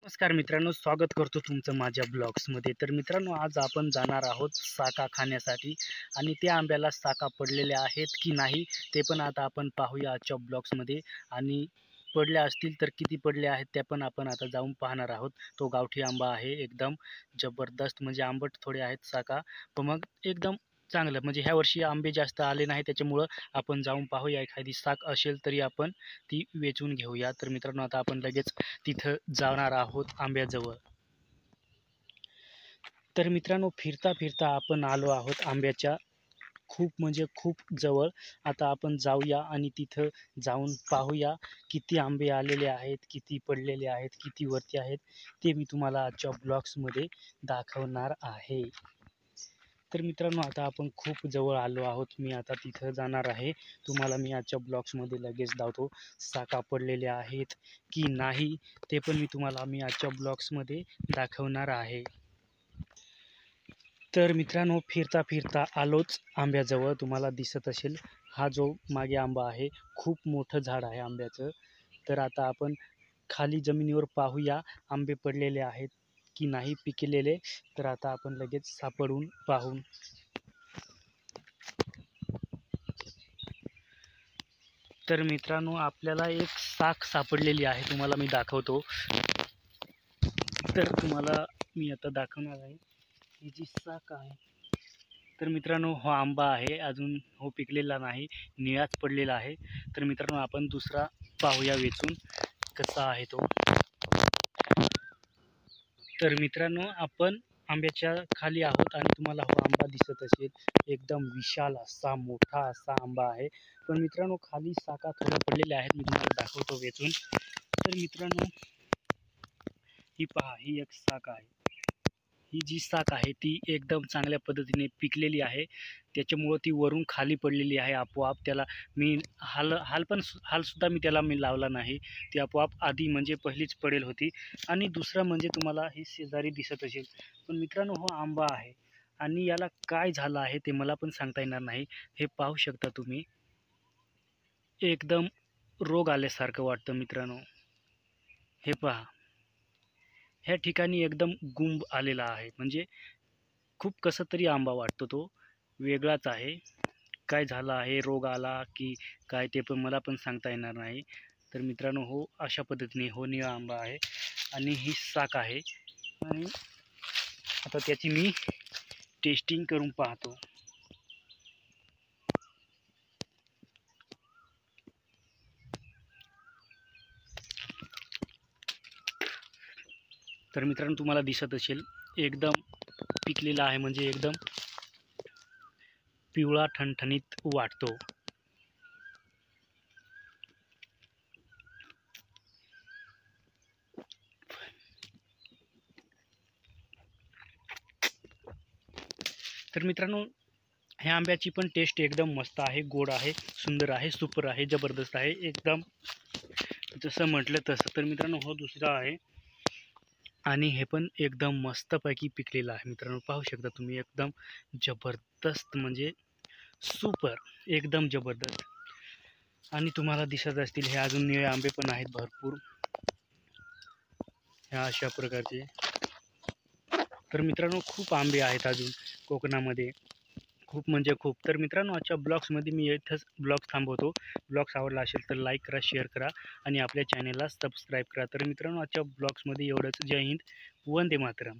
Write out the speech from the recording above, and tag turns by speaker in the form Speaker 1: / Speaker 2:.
Speaker 1: नमस्कार मित्रांनो, स्वागत करतो तुमचं माझ्या ब्लॉग्समध्ये. तर मित्रांनो, आज आपण जाणार आहोत साका खाण्यासाठी आणि त्या आंब्याला साका पडलेल्या आहेत की नाही ते पण आता आपण पाहूया आजच्या ब्लॉग्समध्ये. आणि पडल्या असतील तर किती पडले आहेत त्या पण आपण आता जाऊन पाहणार आहोत. तो गावठी आंबा आहे, एकदम जबरदस्त, म्हणजे आंबट थोडे आहेत साका, पण मग एकदम चांगलं. म्हणजे ह्या वर्षी आंबे जास्त आले नाही, त्याच्यामुळं आपण जाऊन पाहूया. एखादी साक असेल तरी आपण ती वेचून घेऊया. तर मित्रांनो, आता आपण लगेच तिथं जाणार आहोत आंब्याजवळ. तर मित्रांनो, फिरता फिरता आपण आलो आहोत आंब्याच्या खूप म्हणजे खूप जवळ. आता आपण जाऊया आणि तिथं जाऊन पाहूया किती आंबे आलेले आहेत, किती पडलेले आहेत, किती वरती आहेत, ते मी तुम्हाला आजच्या ब्लॉग्समध्ये दाखवणार आहे. तर मित्रांनो, आता आपण खूप जवळ आलो आहोत. मी आता तिथं जाणार आहे. तुम्हाला मी आजच्या ब्लॉग्समध्ये लगेच दावतो साका पडलेले आहेत की नाही ते पण मी आजच्या ब्लॉग्समध्ये दाखवणार आहे. तर मित्रांनो, फिरता फिरता आलोच आंब्याजवळ. तुम्हाला दिसत असेल हा जो मागे आंबा आहे, खूप मोठं झाड आहे आंब्याचं. तर आता आपण खाली जमिनीवर पाहूया आंबे पडलेले आहेत की नाही पिकलेले. तर आता आपण लगेच सापडून पाहून. तर मित्रांनो, आपल्याला एक साक सापडलेली आहे, तुम्हाला मी दाखवतो. तर तुम्हाला मी आता दाखवणार आहे ही जी साक आहे. तर मित्रांनो, हा आंबा आहे, अजून हो पिकलेला नाही, निळाच पडलेला आहे. तर मित्रांनो, आपण दुसरा पाहूया वेचून कसा आहे तो. तर मित्रांनो, आपण आंब्याच्या खाली आहोत आणि तुम्हाला हा आंबा दिसत असेल, एकदम विशाल असा मोठा असा आंबा आहे. पण मित्रांनो, खाली साका थोड्या पडलेल्या आहेत, मी तुम्हाला दाखवतो वेचून. तर मित्रांनो, ही पहा, ही एक साक आहे. ही जी साक आहे ती एकदम चांगल्या पद्धतीने पिकलेली आहे, त्याच्यामुळं ती वरून खाली पडलेली आहे आपोआप. त्याला मी हालसुद्धा मी त्याला लावला नाही, ती आपोआप आधी म्हणजे पहिलीच पडेल होती. आणि दुसरं म्हणजे तुम्हाला ही शेजारी दिसत असेल, पण मित्रांनो, हा आंबा आहे आणि याला काय झालं आहे ते मला पण सांगता येणार नाही. हे पाहू शकता तुम्ही, एकदम रोग आल्यासारखं वाटतं मित्रांनो. हे पहा, ह्या ठिकाणी एकदम गुंब आलेला आहे, म्हणजे खूप कसं तरी आंबा वाटतो तो, वेगळाच आहे. काय झालं आहे, रोग आला की काय ते पण मला पण सांगता येणार नाही. तर मित्रांनो, हो अशा पद्धतीने हो निळा आंबा आहे आणि ही साक आहे. आणि आता त्याची मी टेस्टिंग करून पाहतो. तर मित्रांनो, तुम्हाला दिसत असेल एकदम पिकलेला आहे, म्हणजे एकदम पिवळा ठणठणीत वाटतो. तर मित्रांनो, ह्या आंब्याची पण टेस्ट एकदम मस्त आहे, गोड आहे, सुंदर आहे, सुपर आहे, जबरदस्त आहे, एकदम जसं म्हटलं तसं. तर मित्रांनो, हो दुसरा आहे आणि हे पण एकदम मस्तपैकी पिकलेलं आहे. मित्रांनो, पाहू शकता तुम्ही, एकदम जबरदस्त, म्हणजे सुपर, एकदम जबरदस्त. आणि तुम्हाला दिसत असतील हे अजून निळे आंबे पण आहेत भरपूर, ह्या अशा प्रकारचे. तर मित्रांनो, खूप आंबे आहेत अजून कोकणामध्ये, खूप म्हणजे खूप. तर मित्रांनो, आजच्या ब्लॉग्समध्ये मी इथंच ब्लॉग थांबवतो. ब्लॉग्स आवडला असेल तर लाईक करा, शेअर करा आणि आपल्या चॅनेलला सबस्क्राईब करा. तर मित्रांनो, आजच्या ब्लॉग्समध्ये एवढंच. जय हिंद, वंदे मातरम.